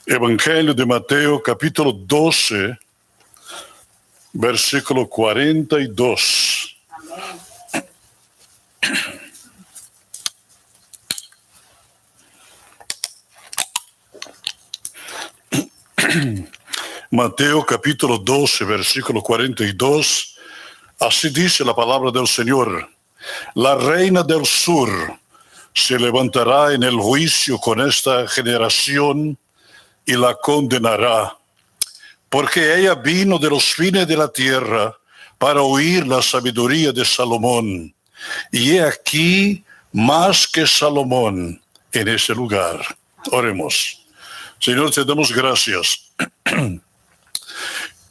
Evangelio de Mateo, capítulo 12, versículo 42. Mateo capítulo 12, versículo 42, así dice la palabra del Señor. La reina del sur se levantará en el juicio con esta generación y la condenará, porque ella vino de los fines de la tierra para oír la sabiduría de Salomón. Y he aquí más que Salomón en ese lugar. Oremos. Señor, te damos gracias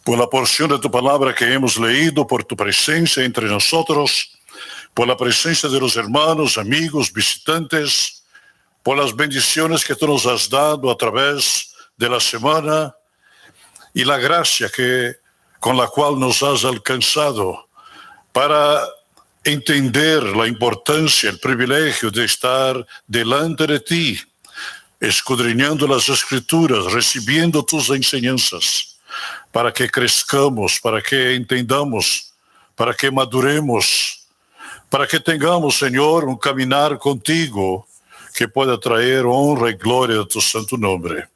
por la porción de tu palabra que hemos leído, por tu presencia entre nosotros, por la presencia de los hermanos, amigos, visitantes, por las bendiciones que tú nos has dado a través de la semana y la gracia con la cual nos has alcanzado para entender la importancia, el privilegio de estar delante de ti, escudriñando las Escrituras, recibiendo tus enseñanzas, para que crezcamos, para que entendamos, para que maduremos, para que tengamos, Señor, un caminar contigo que pueda traer honra y gloria a tu santo nombre.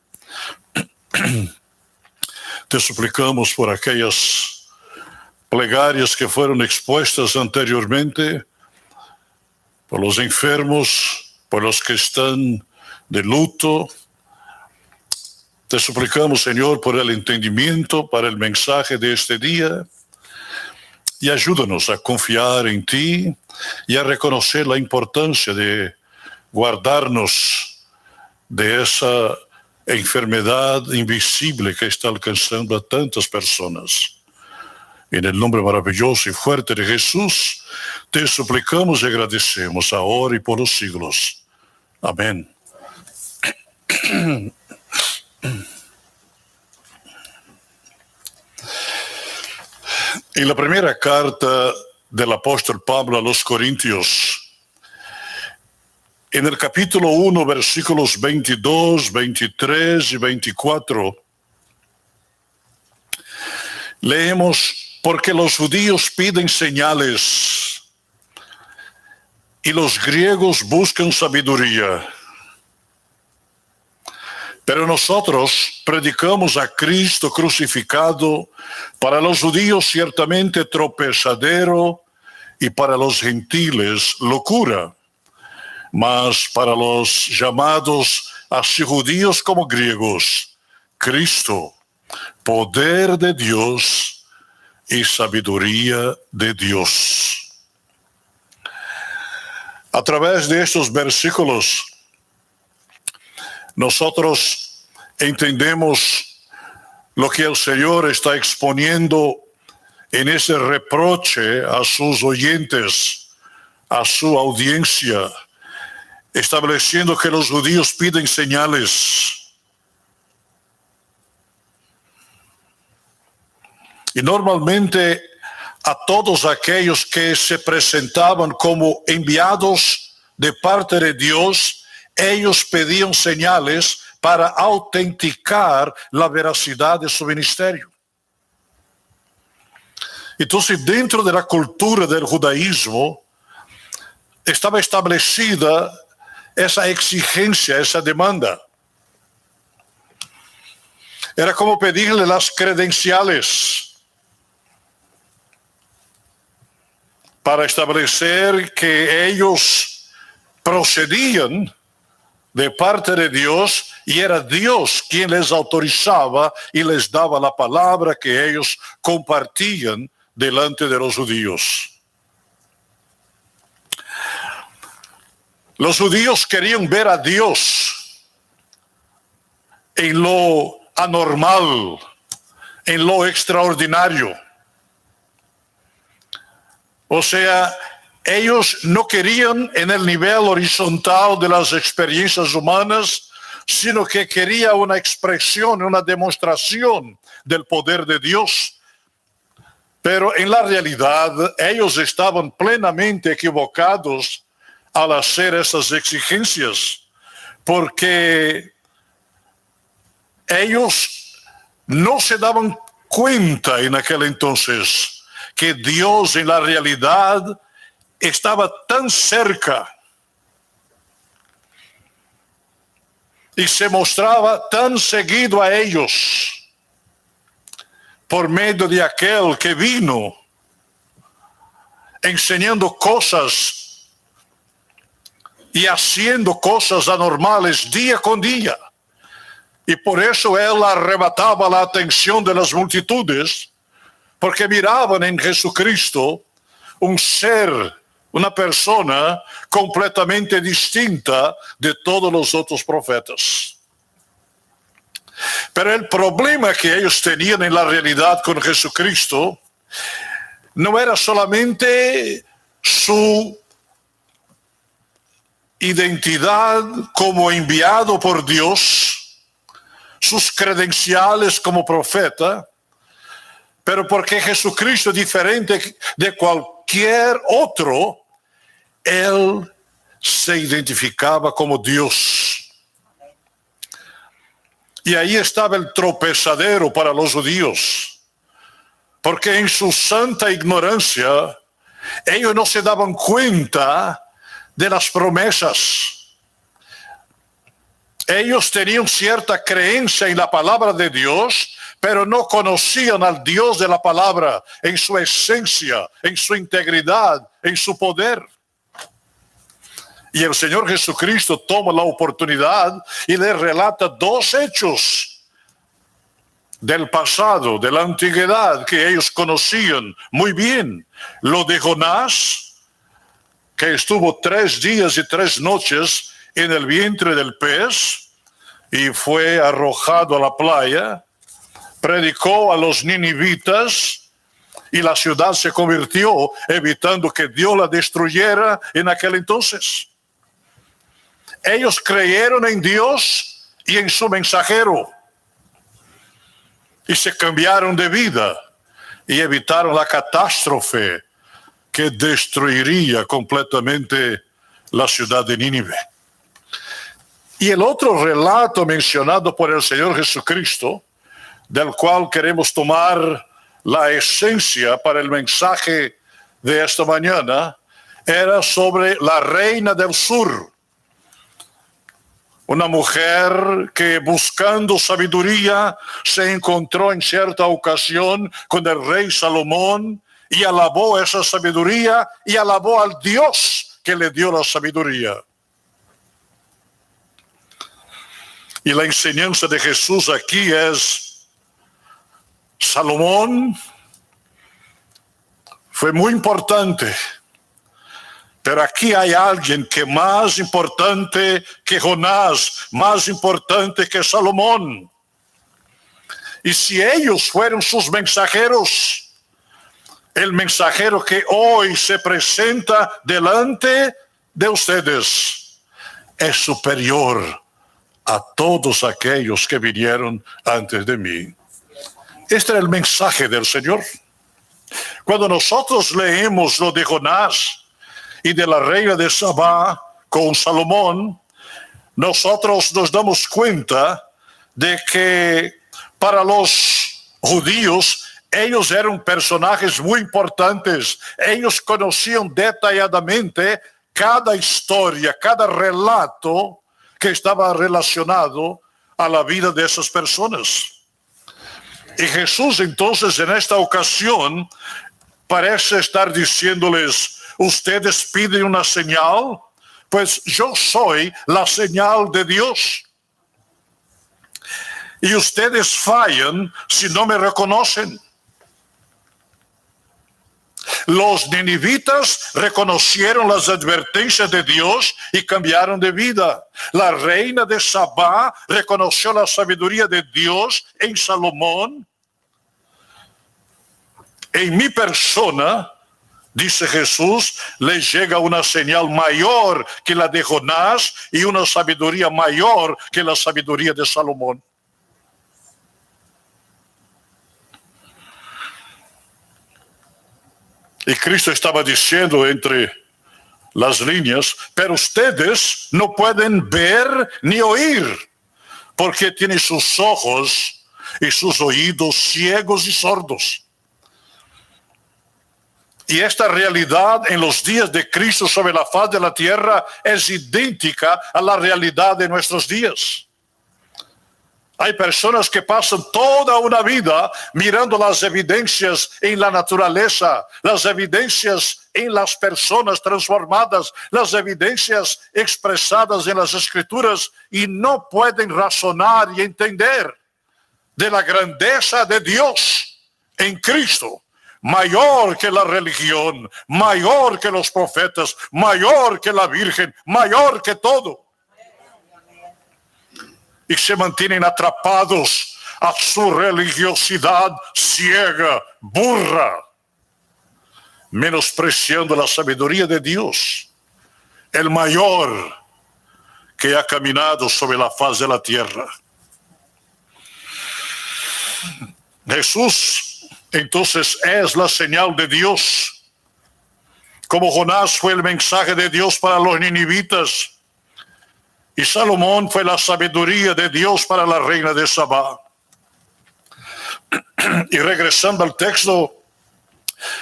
Te suplicamos por aquellas plegarias que fueron expuestas anteriormente, por los enfermos, por los que están de luto. Te suplicamos, Señor, por el entendimiento, para el mensaje de este día, y ayúdanos a confiar en ti y a reconocer la importancia de guardarnos de esa enfermedad invisible que está alcanzando a tantas personas. En el nombre maravilloso y fuerte de Jesús, te suplicamos y agradecemos ahora y por los siglos. Amén. En la primera carta del apóstol Pablo a los Corintios, en el capítulo 1, versículos 22, 23 y 24, leemos: porque los judíos piden señales y los griegos buscan sabiduría. Pero nosotros predicamos a Cristo crucificado, para los judíos ciertamente tropezadero y para los gentiles locura. Mas para los llamados, así judíos como griegos, Cristo, poder de Dios y sabiduría de Dios. A través de estos versículos, nosotros entendemos lo que el Señor está exponiendo en ese reproche a sus oyentes, a su audiencia, estableciendo que los judíos piden señales. Y normalmente a todos aquellos que se presentaban como enviados de parte de Dios, ellos pedían señales para autenticar la veracidad de su ministerio. Entonces, dentro de la cultura del judaísmo, estaba establecida esa exigencia, esa demanda. Era como pedirle las credenciales para establecer que ellos procedían de parte de Dios y era Dios quien les autorizaba y les daba la palabra que ellos compartían delante de los judíos. Los judíos querían ver a Dios en lo anormal, en lo extraordinario. O sea, ellos no querían en el nivel horizontal de las experiencias humanas, sino que querían una expresión, una demostración del poder de Dios. Pero en la realidad, ellos estaban plenamente equivocados al hacer esas exigencias, porque ellos no se daban cuenta en aquel entonces que Dios en la realidad estaba tan cerca y se mostraba tan seguido a ellos por medio de aquel que vino enseñando cosas y haciendo cosas anormales día con día. Y por eso él arrebataba la atención de las multitudes, porque miraban en Jesucristo un ser, una persona completamente distinta de todos los otros profetas. Pero el problema que ellos tenían en la realidad con Jesucristo no era solamente su identidad como enviado por Dios, sus credenciales como profeta, pero porque Jesucristo, diferente de cualquier otro, él se identificaba como Dios. Y ahí estaba el tropezadero para los judíos, porque en su santa ignorancia, ellos no se daban cuenta de las promesas. Ellos tenían cierta creencia en la palabra de Dios, pero no conocían al Dios de la palabra en su esencia, en su integridad, en su poder. Y el Señor Jesucristo toma la oportunidad y le relata dos hechos del pasado, de la antigüedad, que ellos conocían muy bien. Lo de Jonás, que estuvo 3 días y 3 noches en el vientre del pez y fue arrojado a la playa, predicó a los ninivitas y la ciudad se convirtió, evitando que Dios la destruyera en aquel entonces. Ellos creyeron en Dios y en su mensajero y se cambiaron de vida y evitaron la catástrofe que destruiría completamente la ciudad de Nínive. Y el otro relato mencionado por el Señor Jesucristo, del cual queremos tomar la esencia para el mensaje de esta mañana, era sobre la reina del sur. Una mujer que buscando sabiduría se encontró en cierta ocasión con el rey Salomón y alabó esa sabiduría y alabó al Dios que le dio la sabiduría. Y la enseñanza de Jesús aquí es: Salomón fue muy importante, pero aquí hay alguien que más importante que Jonás, más importante que Salomón. Y si ellos fueron sus mensajeros, el mensajero que hoy se presenta delante de ustedes es superior a todos aquellos que vinieron antes de mí. Este era el mensaje del Señor. Cuando nosotros leemos lo de Jonás y de la reina de Sabá con Salomón, nosotros nos damos cuenta de que para los judíos ellos eran personajes muy importantes. Ellos conocían detalladamente cada historia, cada relato que estaba relacionado a la vida de esas personas. Y Jesús entonces en esta ocasión parece estar diciéndoles: ustedes piden una señal, pues yo soy la señal de Dios. Y ustedes fallan si no me reconocen. Los ninivitas reconocieron las advertencias de Dios y cambiaron de vida. La reina de Sabá reconoció la sabiduría de Dios en Salomón. En mi persona, dice Jesús, les llega una señal mayor que la de Jonás y una sabiduría mayor que la sabiduría de Salomón. Y Cristo estaba diciendo entre las líneas: pero ustedes no pueden ver ni oír, porque tiene sus ojos y sus oídos ciegos y sordos. Y esta realidad en los días de Cristo sobre la faz de la tierra es idéntica a la realidad de nuestros días. Hay personas que pasan toda una vida mirando las evidencias en la naturaleza, las evidencias en las personas transformadas, las evidencias expresadas en las Escrituras y no pueden razonar y entender de la grandeza de Dios en Cristo. Mayor que la religión, mayor que los profetas, mayor que la Virgen, mayor que todo. Y se mantienen atrapados a su religiosidad ciega, burra, menospreciando la sabiduría de Dios, el mayor que ha caminado sobre la faz de la tierra. Jesús, entonces, es la señal de Dios, como Jonás fue el mensaje de Dios para los ninivitas, y Salomón fue la sabiduría de Dios para la reina de Sabá. Y regresando al texto,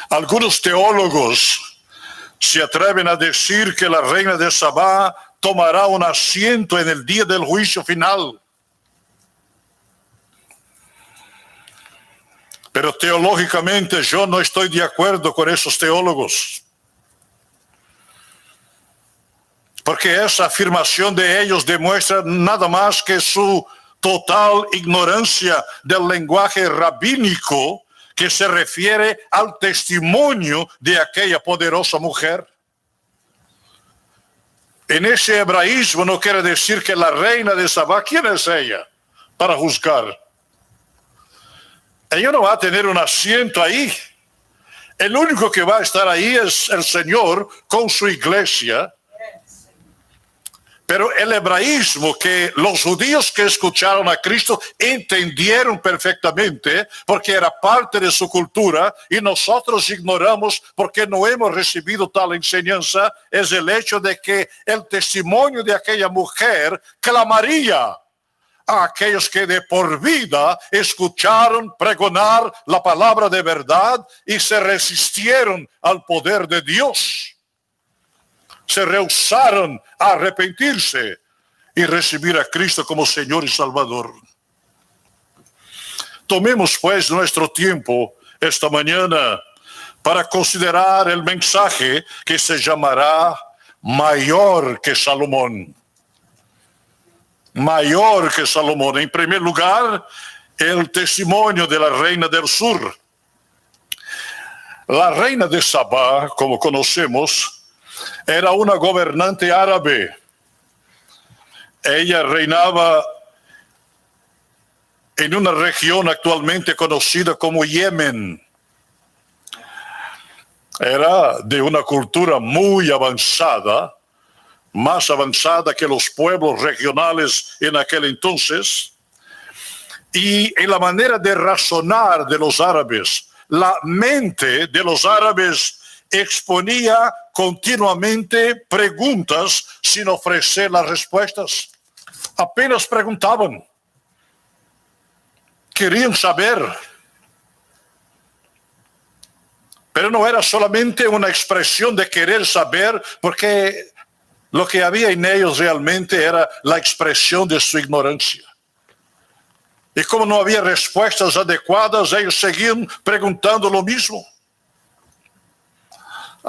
algunos teólogos se atreven a decir que la reina de Sabá tomará un asiento en el día del juicio final. Pero teológicamente yo no estoy de acuerdo con esos teólogos. Porque esa afirmación de ellos demuestra nada más que su total ignorancia del lenguaje rabínico que se refiere al testimonio de aquella poderosa mujer. En ese hebraísmo no quiere decir que la reina de Sabá, ¿quién es ella para juzgar? Ella no va a tener un asiento ahí. El único que va a estar ahí es el Señor con su iglesia. Pero el hebraísmo que los judíos que escucharon a Cristo entendieron perfectamente porque era parte de su cultura y nosotros ignoramos porque no hemos recibido tal enseñanza, es el hecho de que el testimonio de aquella mujer clamaría a aquellos que de por vida escucharon pregonar la palabra de verdad y se resistieron al poder de Dios. Se rehusaron a arrepentirse y recibir a Cristo como Señor y Salvador. Tomemos pues nuestro tiempo esta mañana para considerar el mensaje que se llamará mayor que Salomón. Mayor que Salomón. En primer lugar, el testimonio de la reina del sur. La reina de Sabá, como conocemos, era una gobernante árabe. Ella reinaba en una región actualmente conocida como Yemen. Era de una cultura muy avanzada, más avanzada que los pueblos regionales en aquel entonces. Y en la manera de razonar de los árabes, la mente de los árabes exponía continuamente preguntas sin ofrecer las respuestas. Apenas preguntaban. Querían saber. Pero no era solamente una expresión de querer saber, porque lo que había en ellos realmente era la expresión de su ignorancia. Y como no había respuestas adecuadas, ellos seguían preguntando lo mismo.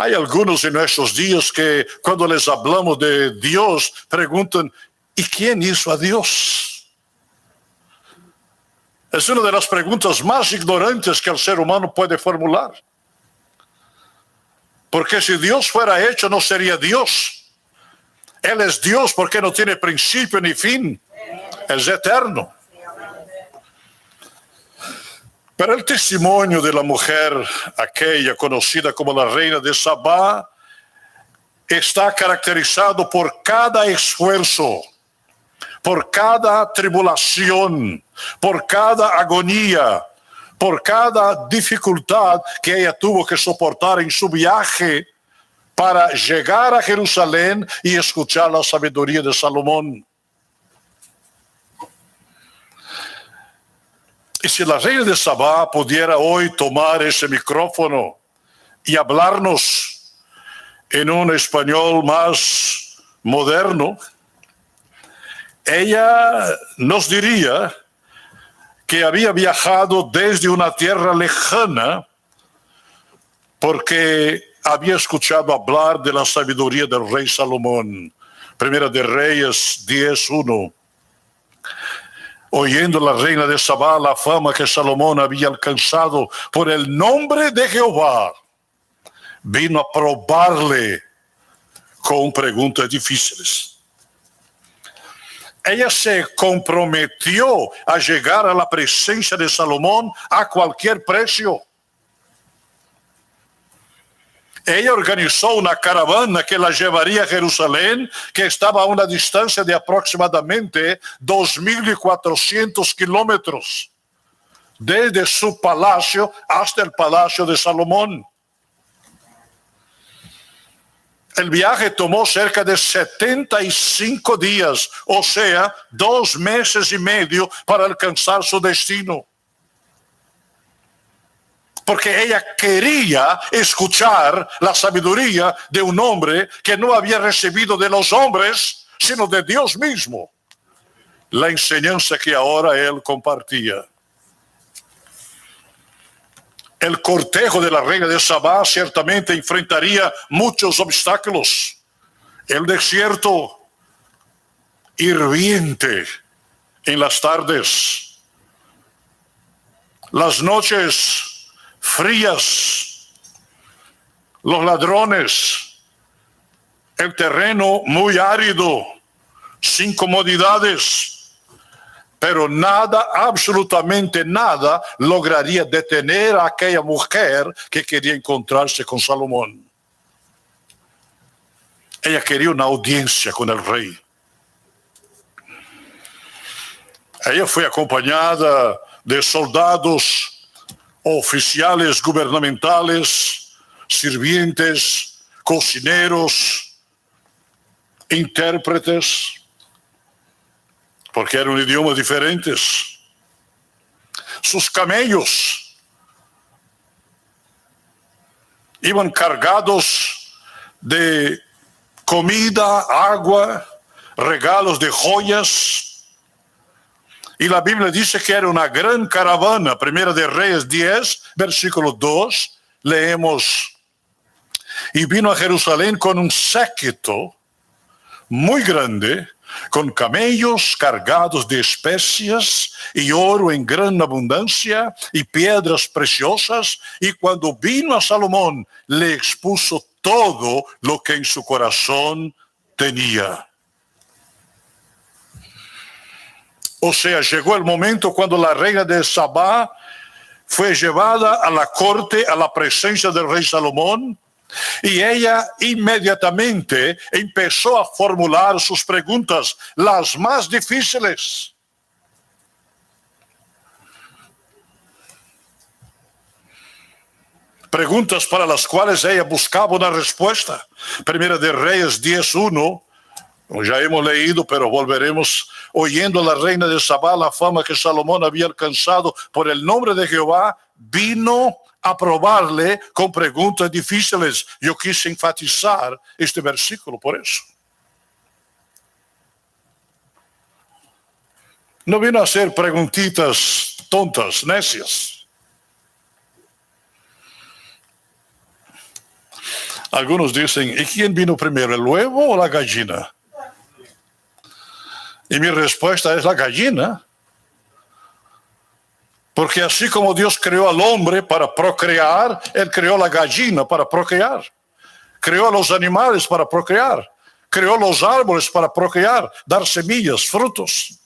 Hay algunos en nuestros días que cuando les hablamos de Dios preguntan, ¿y quién hizo a Dios? Es una de las preguntas más ignorantes que el ser humano puede formular. Porque si Dios fuera hecho, no sería Dios. Él es Dios porque no tiene principio ni fin. Es eterno. Pero el testimonio de la mujer, aquella conocida como la reina de Sabá, está caracterizado por cada esfuerzo, por cada tribulación, por cada agonía, por cada dificultad que ella tuvo que soportar en su viaje para llegar a Jerusalén y escuchar la sabiduría de Salomón. Y si la reina de Sabá pudiera hoy tomar ese micrófono y hablarnos en un español más moderno, ella nos diría que había viajado desde una tierra lejana porque había escuchado hablar de la sabiduría del rey Salomón. Primera de Reyes 10:1. Oyendo la reina de Sabá la fama que Salomón había alcanzado por el nombre de Jehová, vino a probarle con preguntas difíciles. Ella se comprometió a llegar a la presencia de Salomón a cualquier precio. Ella organizó una caravana que la llevaría a Jerusalén, que estaba a una distancia de aproximadamente 2.400 kilómetros, desde su palacio hasta el palacio de Salomón. El viaje tomó cerca de 75 días, o sea, 2 meses y medio para alcanzar su destino. Porque ella quería escuchar la sabiduría de un hombre que no había recibido de los hombres, sino de Dios mismo, la enseñanza que ahora él compartía. El cortejo de la reina de Sabá ciertamente enfrentaría muchos obstáculos. El desierto hirviente en las tardes, las noches frías, los ladrones, el terreno muy árido, sin comodidades. Pero nada, absolutamente nada, lograría detener a aquella mujer que quería encontrarse con Salomón. Ella quería una audiencia con el rey. Ella fue acompañada de soldados, oficiales gubernamentales, sirvientes, cocineros, intérpretes, porque eran idiomas diferentes. Sus camellos iban cargados de comida, agua, regalos de joyas. Y la Biblia dice que era una gran caravana. Primera de Reyes 10, versículo 2, leemos: y vino a Jerusalén con un séquito muy grande, con camellos cargados de especias y oro en gran abundancia y piedras preciosas. Y cuando vino a Salomón, le expuso todo lo que en su corazón tenía. O sea, llegó el momento cuando la reina de Sabá fue llevada a la corte, a la presencia del rey Salomón, y ella inmediatamente empezó a formular sus preguntas, las más difíciles. Preguntas para las cuales ella buscaba una respuesta. Primera de Reyes 10:1, ya hemos leído, pero volveremos. Oyendo a la reina de Sabá la fama que Salomón había alcanzado por el nombre de Jehová, vino a probarle con preguntas difíciles. Yo quise enfatizar este versículo por eso. No vino a hacer preguntitas tontas, necias. Algunos dicen: ¿y quién vino primero, el huevo o la gallina? Y mi respuesta es la gallina. Porque así como Dios creó al hombre para procrear, Él creó la gallina para procrear. Creó a los animales para procrear. Creó los árboles para procrear, dar semillas, frutos.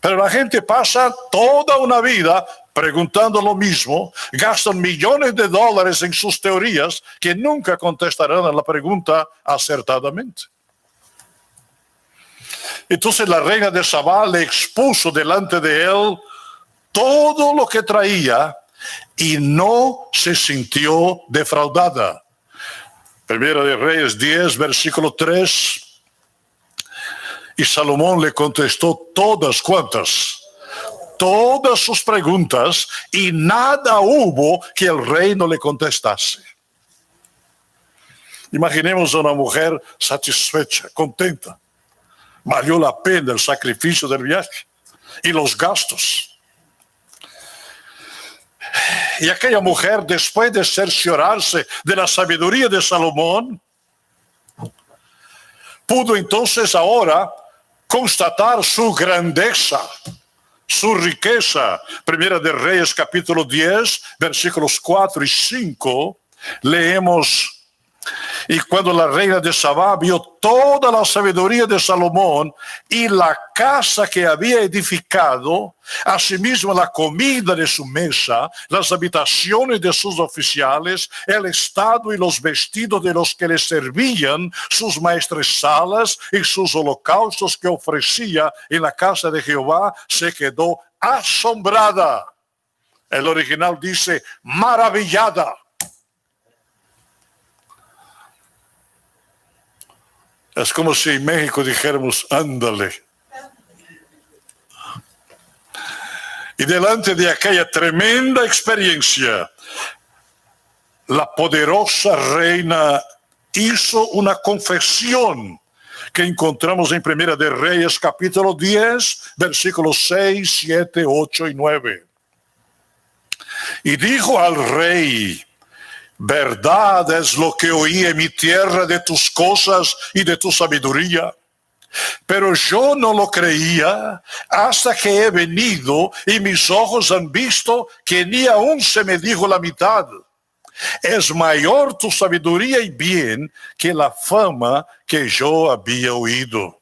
Pero la gente pasa toda una vida preguntando lo mismo, gastan millones de dólares en sus teorías que nunca contestarán a la pregunta acertadamente. Entonces la reina de Sabá le expuso delante de él todo lo que traía y no se sintió defraudada. Primera de Reyes 10, versículo 3. Y Salomón le contestó todas, ¿cuántas? todas sus preguntas y nada hubo que el rey no le contestase. Imaginemos a una mujer satisfecha, contenta. Valió la pena el sacrificio del viaje y los gastos. Y aquella mujer, después de cerciorarse de la sabiduría de Salomón, pudo entonces ahora constatar su grandeza, su riqueza. Primera de Reyes, capítulo 10, versículos 4 y 5, leemos: y cuando la reina de Sabá vio toda la sabiduría de Salomón y la casa que había edificado, asimismo la comida de su mesa, las habitaciones de sus oficiales, el estado y los vestidos de los que le servían, sus maestresalas y sus holocaustos que ofrecía en la casa de Jehová, se quedó asombrada. El original dice maravillada. Es como si en México dijéramos, ándale. Y delante de aquella tremenda experiencia, la poderosa reina hizo una confesión que encontramos en Primera de Reyes, capítulo 10, versículos 6, 7, 8 y 9. Y dijo al rey: verdad es lo que oí en mi tierra de tus cosas y de tu sabiduría. Pero yo no lo creía hasta que he venido y mis ojos han visto que ni aún se me dijo la mitad. Es mayor tu sabiduría y bien que la fama que yo había oído.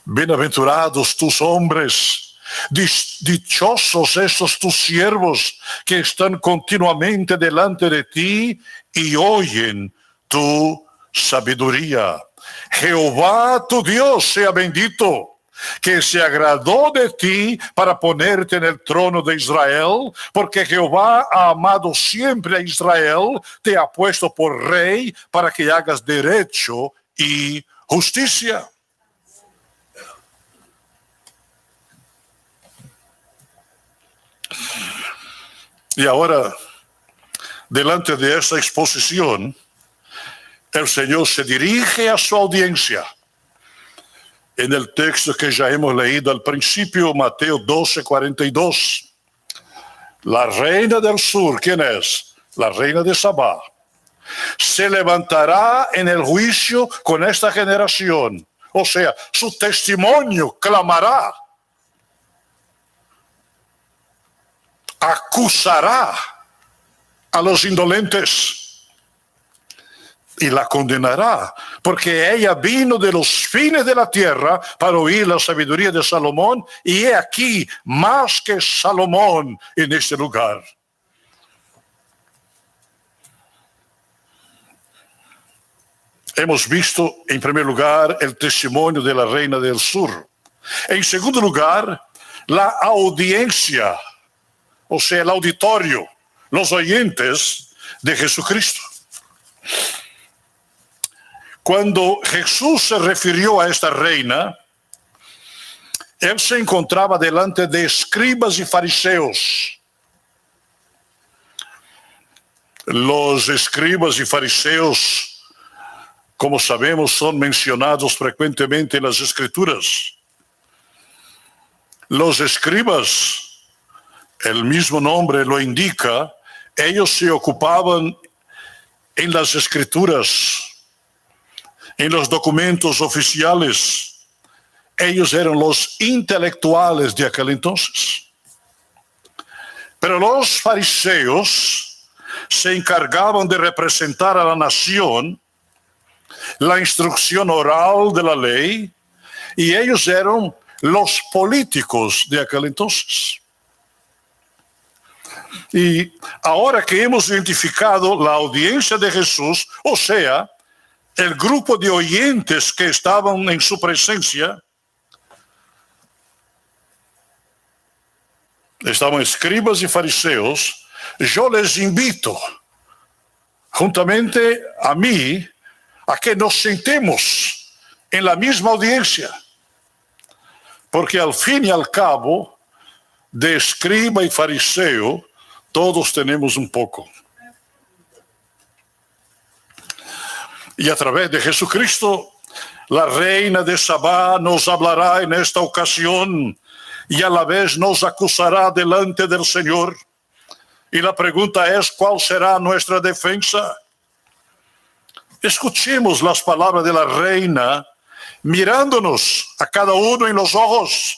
Bienaventurados tus hombres, dichosos estos tus siervos que están continuamente delante de ti y oyen tu sabiduría. Jehová tu Dios sea bendito, que se agradó de ti para ponerte en el trono de Israel, porque Jehová ha amado siempre a Israel, te ha puesto por rey para que hagas derecho y justicia. Y ahora, delante de esta exposición, el Señor se dirige a su audiencia. En el texto que ya hemos leído al principio, Mateo 12, 42. La reina del sur, ¿quién es? La reina de Sabá. Se levantará en el juicio con esta generación. O sea, su testimonio clamará. Acusará a los indolentes y la condenará, porque ella vino de los fines de la tierra para oír la sabiduría de Salomón, y he aquí más que Salomón en este lugar. Hemos visto en primer lugar el testimonio de la reina del sur. En segundo lugar, la audiencia, o sea, el auditorio, los oyentes de Jesucristo. Cuando Jesús se refirió a esta reina, él se encontraba delante de escribas y fariseos. Los escribas y fariseos, como sabemos, son mencionados frecuentemente en las Escrituras. Los escribas, el mismo nombre lo indica, ellos se ocupaban en las escrituras, en los documentos oficiales. Ellos eran los intelectuales de aquel entonces. Pero los fariseos se encargaban de representar a la nación, la instrucción oral de la ley, y ellos eran los políticos de aquel entonces. Y ahora que hemos identificado la audiencia de Jesús, o sea, el grupo de oyentes que estaban en su presencia, estaban escribas y fariseos, yo les invito, juntamente a mí, a que nos sentemos en la misma audiencia, porque al fin y al cabo, de escriba y fariseo, todos tenemos un poco. Y a través de Jesucristo, la reina de Sabá nos hablará en esta ocasión y a la vez nos acusará delante del Señor. Y la pregunta es, ¿cuál será nuestra defensa? Escuchemos las palabras de la reina, mirándonos a cada uno en los ojos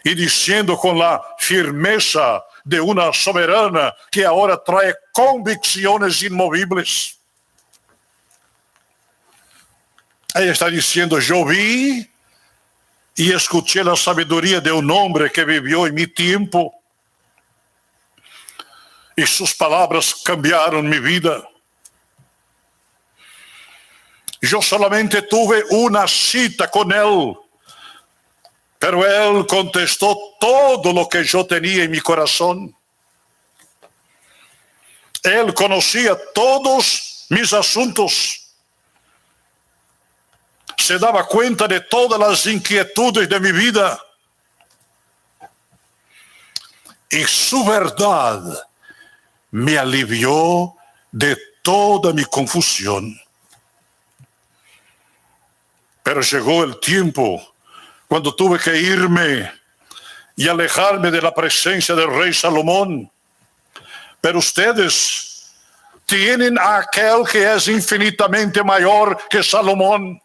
y diciendo con la firmeza de una soberana que ahora trae convicciones inmovibles. Ella está diciendo, yo vi y escuché la sabiduría de un hombre que vivió en mi tiempo. Y sus palabras cambiaron mi vida. Yo solamente tuve una cita con él, pero él contestó todo lo que yo tenía en mi corazón. Él conocía todos mis asuntos. Se daba cuenta de todas las inquietudes de mi vida. Y su verdad me alivió de toda mi confusión. Pero llegó el tiempo cuando tuve que irme y alejarme de la presencia del rey Salomón. Pero ustedes tienen a aquel que es infinitamente mayor que Salomón.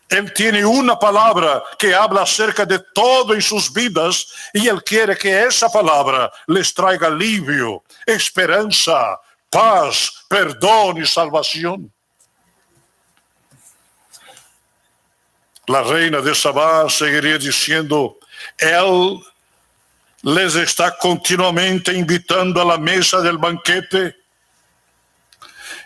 Él tiene una palabra que habla acerca de todo en sus vidas y Él quiere que esa palabra les traiga alivio, esperanza, paz, perdón y salvación. La reina de Sabá seguiría diciendo, Él les está continuamente invitando a la mesa del banquete.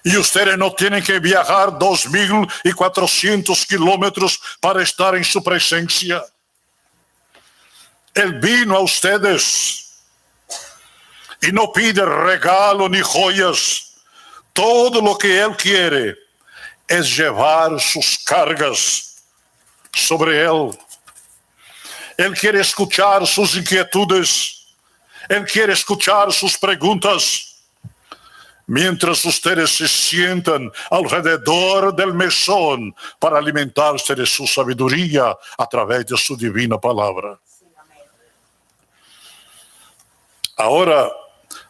Y ustedes no tienen que viajar 2.400 kilómetros para estar en su presencia. Él vino a ustedes y no pide regalo ni joyas. Todo lo que Él quiere es llevar sus cargas sobre Él. Él quiere escuchar sus inquietudes. Él quiere escuchar sus preguntas. Mientras ustedes se sientan alrededor del mesón para alimentarse de su sabiduría a través de su divina palabra. Ahora,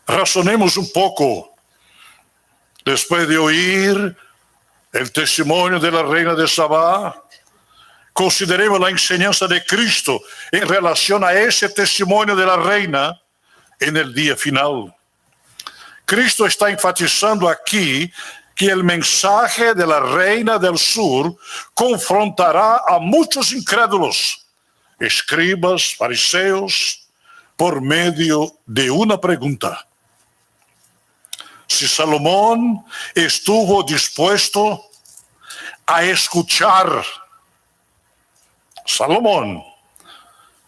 razonemos un poco. Después de oír el testimonio de la reina de Sabá, consideremos la enseñanza de Cristo en relación a ese testimonio de la reina en el día final. Cristo está enfatizando aquí que el mensaje de la reina del sur confrontará a muchos incrédulos, escribas, fariseos, por medio de una pregunta. Si Salomón estuvo dispuesto a escuchar, Salomón,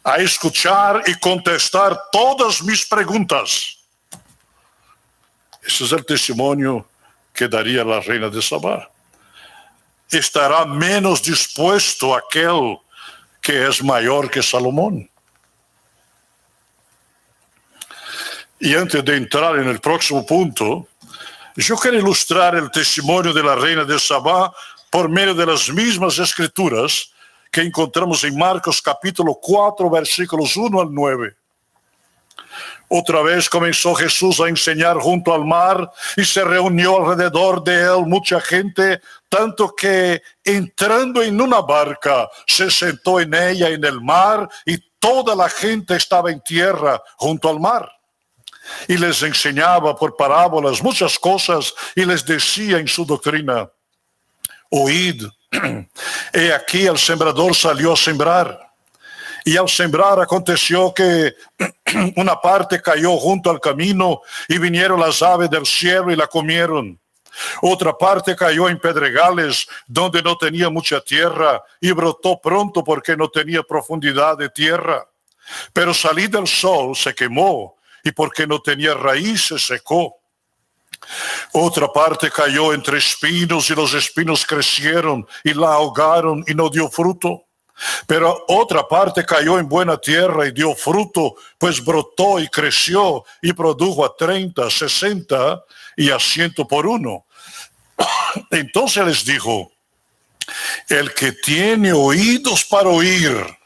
a escuchar y contestar todas mis preguntas, ese es el testimonio que daría la reina de Sabá. Estará menos dispuesto aquel que es mayor que Salomón. Y antes de entrar en el próximo punto, yo quiero ilustrar el testimonio de la reina de Sabá por medio de las mismas escrituras que encontramos en Marcos capítulo 4, versículos 1 al 9. Otra vez comenzó Jesús a enseñar junto al mar y se reunió alrededor de él mucha gente, tanto que entrando en una barca se sentó en ella en el mar y toda la gente estaba en tierra junto al mar. Y les enseñaba por parábolas muchas cosas y les decía en su doctrina, oíd, he aquí el sembrador salió a sembrar. Y al sembrar aconteció que una parte cayó junto al camino y vinieron las aves del cielo y la comieron. Otra parte cayó en pedregales donde no tenía mucha tierra y brotó pronto porque no tenía profundidad de tierra. Pero salida el sol se quemó y porque no tenía raíz se secó. Otra parte cayó entre espinos y los espinos crecieron y la ahogaron y no dio fruto. Pero otra parte cayó en buena tierra y dio fruto, pues brotó y creció y produjo a 30, 60 y a 100 por uno. Entonces les dijo, el que tiene oídos para oír,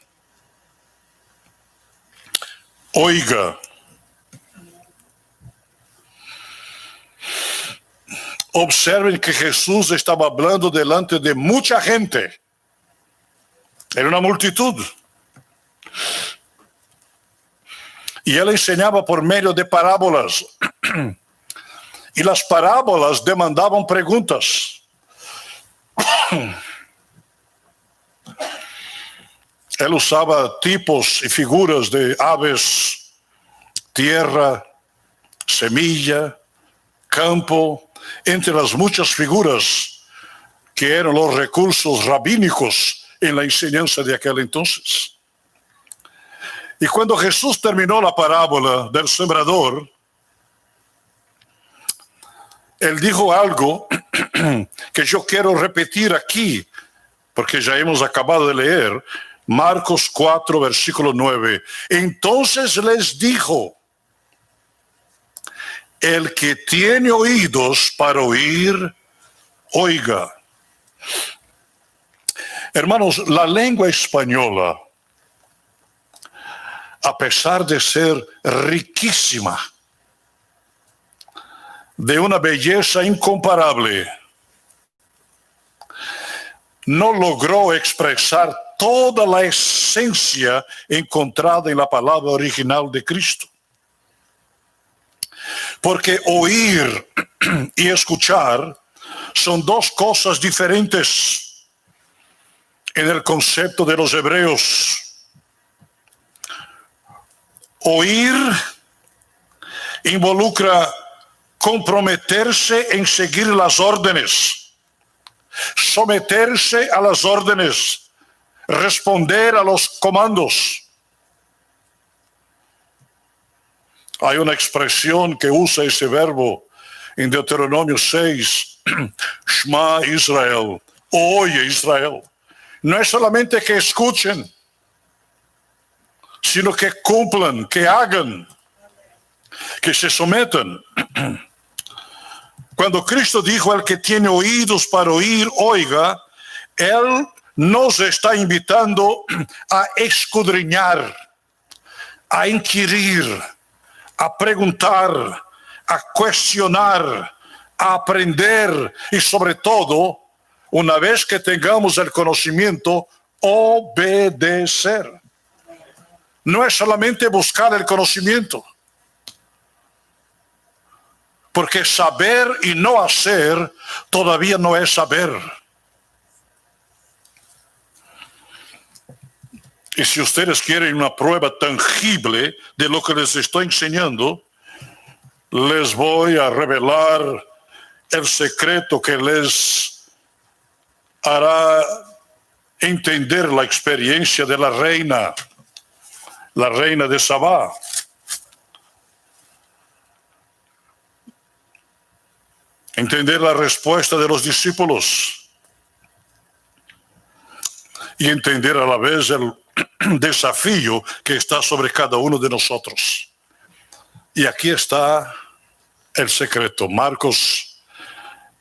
oiga. Observen que Jesús estaba hablando delante de mucha gente. Era una multitud. Y él enseñaba por medio de parábolas. Y las parábolas demandaban preguntas. Él usaba tipos y figuras de aves, tierra, semilla, campo, entre las muchas figuras que eran los recursos rabínicos en la enseñanza de aquel entonces. Y cuando Jesús terminó la parábola del sembrador, él dijo algo que yo quiero repetir aquí, porque ya hemos acabado de leer, Marcos 4, versículo 9. Entonces les dijo, el que tiene oídos para oír, oiga. Hermanos, la lengua española, a pesar de ser riquísima, de una belleza incomparable, no logró expresar toda la esencia encontrada en la palabra original de Cristo. Porque oír y escuchar son dos cosas diferentes en el concepto de los hebreos. Oír involucra comprometerse en seguir las órdenes, someterse a las órdenes, responder a los comandos. Hay una expresión que usa ese verbo en Deuteronomio 6, Shema Israel, oye Israel. No es solamente que escuchen, sino que cumplan, que hagan, que se sometan. Cuando Cristo dijo al que tiene oídos para oír, oiga, Él nos está invitando a escudriñar, a inquirir, a preguntar, a cuestionar, a aprender y sobre todo, una vez que tengamos el conocimiento, obedecer. No es solamente buscar el conocimiento, porque saber y no hacer todavía no es saber. Y si ustedes quieren una prueba tangible de lo que les estoy enseñando, les voy a revelar el secreto que les hará entender la experiencia de la reina de Sabá. Entender la respuesta de los discípulos y entender a la vez el desafío que está sobre cada uno de nosotros. Y aquí está el secreto. Marcos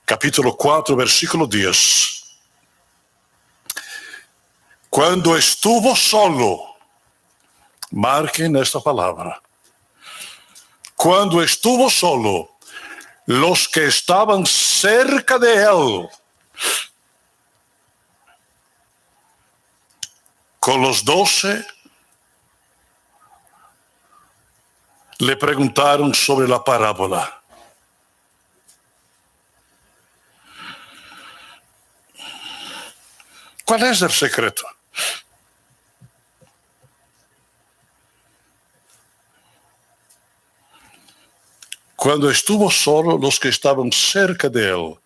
capítulo 4, versículo 10. Cuando estuvo solo, marquen esta palabra. Cuando estuvo solo, los que estaban cerca de él, con los 12, le preguntaron sobre la parábola. ¿Cuál es el secreto? Cuando estuvo solo, los que estaban cerca de él.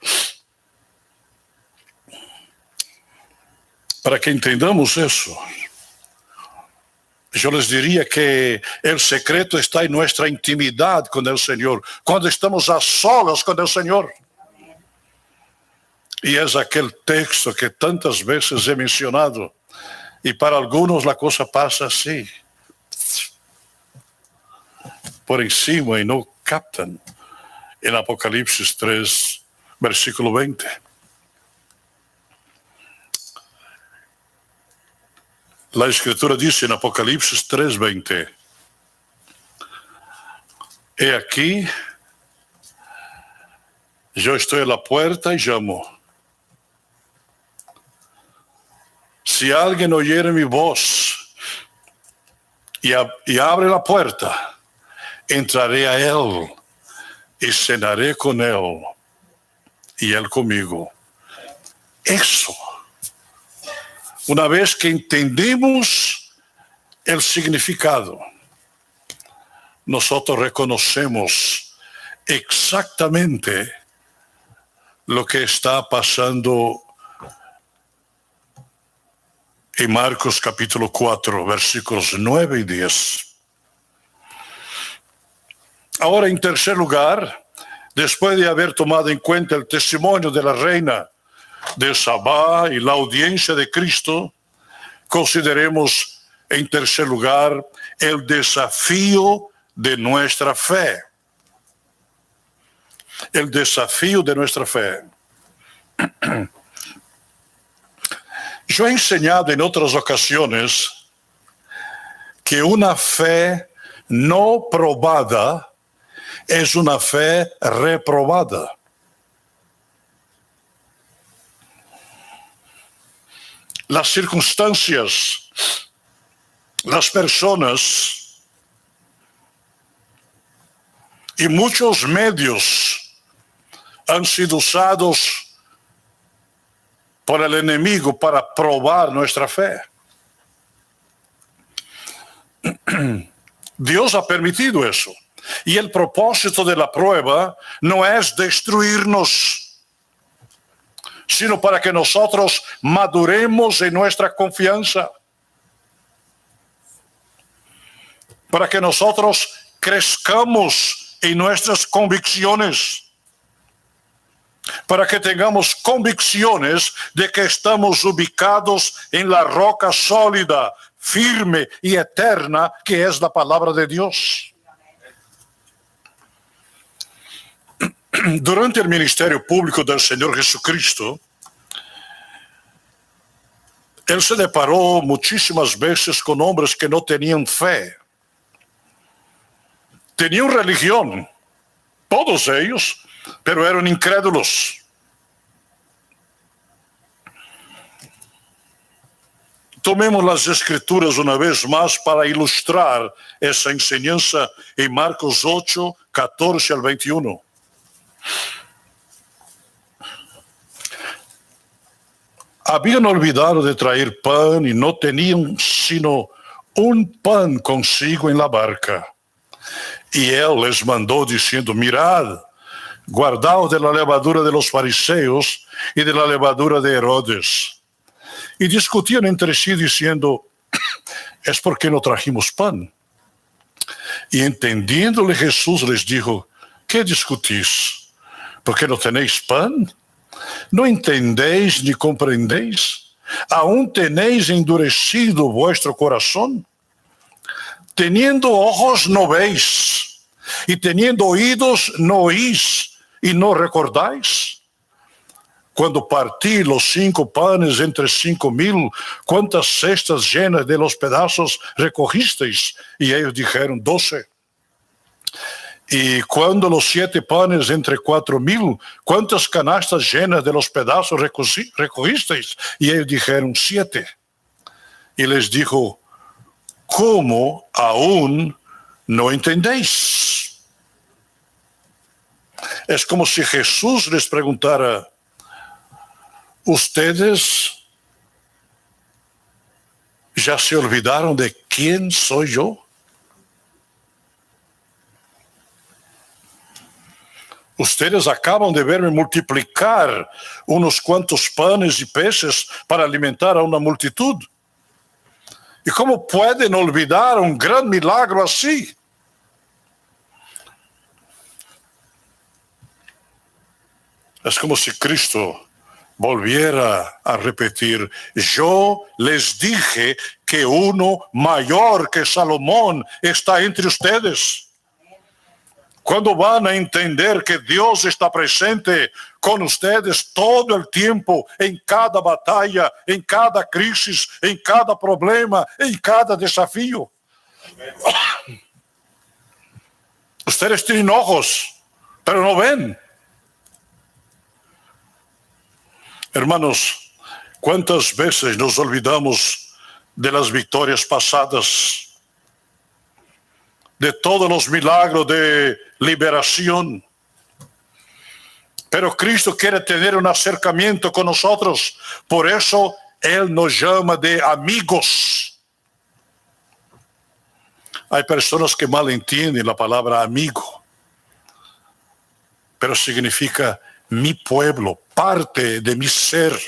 Para que entendamos eso, yo les diría que el secreto está en nuestra intimidad con el Señor, cuando estamos a solas con el Señor. Y es aquel texto que tantas veces he mencionado Y para algunos la cosa pasa así, por encima, y no captan. En Apocalipsis 3, versículo 20. La Escritura dice en Apocalipsis 3:20, he aquí, yo estoy a la puerta y llamo. Si alguien oyere mi voz y abre la puerta, entraré a él y cenaré con él y él conmigo. Eso. Una vez que entendemos el significado, nosotros reconocemos exactamente lo que está pasando en Marcos capítulo 4, versículos 9 y 10. Ahora, en tercer lugar, después de haber tomado en cuenta el testimonio de la reina de Sabá y la audiencia de Cristo, consideremos en tercer lugar el desafío de nuestra fe. El desafío de nuestra fe. Yo he enseñado en otras ocasiones que una fe no probada es una fe reprobada. Las circunstancias, las personas y muchos medios han sido usados por el enemigo para probar nuestra fe. Dios ha permitido eso. Y el propósito de la prueba no es destruirnos, sino para que nosotros maduremos en nuestra confianza. Para que nosotros crezcamos en nuestras convicciones. Para que tengamos convicciones de que estamos ubicados en la roca sólida, firme y eterna que es la palabra de Dios. Durante el ministerio público del Señor Jesucristo, Él se deparó muchísimas veces con hombres que no tenían fe. Tenían religión, todos ellos, pero eran incrédulos. Tomemos las Escrituras una vez más para ilustrar esa enseñanza en Marcos 8, 14 al 21. Habían olvidado de traer pan y no tenían sino un pan consigo en la barca. Y él les mandó diciendo, mirad, guardaos de la levadura de los fariseos y de la levadura de Herodes. Y discutían entre sí diciendo, es porque no trajimos pan. Y entendiéndole Jesús les dijo, ¿qué discutís? ¿Por qué no tenéis pan? ¿No entendéis ni comprendéis? ¿Aún tenéis endurecido vuestro corazón? Teniendo ojos no veis, y teniendo oídos no oís, y no recordáis. Cuando partí los 5 panes entre 5,000, ¿cuántas cestas llenas de los pedazos recogisteis? Y ellos dijeron 12. Y cuando los 7 panes entre 4,000, ¿cuántas canastas llenas de los pedazos recogisteis? Y ellos dijeron 7. Y les dijo, ¿cómo aún no entendéis? Es como si Jesús les preguntara, ¿ustedes ya se olvidaron de quién soy yo? Ustedes acaban de verme multiplicar unos cuantos panes y peces para alimentar a una multitud. ¿Y cómo pueden olvidar un gran milagro así? Es como si Cristo volviera a repetir, yo les dije que uno mayor que Salomón está entre ustedes. Cuando van a entender que Dios está presente con ustedes todo el tiempo, en cada batalla, en cada crisis, en cada problema, en cada desafío. Ustedes tienen ojos, pero no ven. Hermanos, ¿cuántas veces nos olvidamos de las victorias pasadas? De todos los milagros de liberación. Pero Cristo quiere tener un acercamiento con nosotros. Por eso Él nos llama de amigos. Hay personas que mal entienden la palabra amigo. Pero significa mi pueblo, parte de mi ser.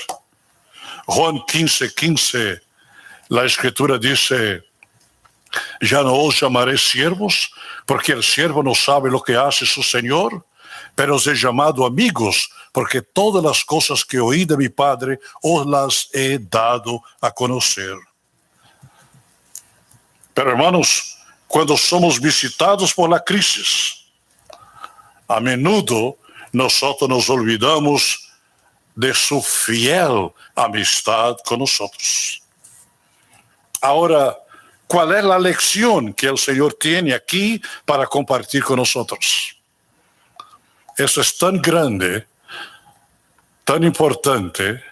Juan 15:15, la Escritura dice, ya no os llamaré siervos, porque el siervo no sabe lo que hace su Señor, pero os he llamado amigos, porque todas las cosas que oí de mi Padre os las he dado a conocer. Pero hermanos, cuando somos visitados por la crisis, a menudo nosotros nos olvidamos de su fiel amistad con nosotros. Ahora, ¿cuál es la lección que el Señor tiene aquí para compartir con nosotros? Eso es tan grande, tan importante,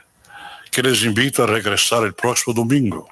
que les invito a regresar el próximo domingo.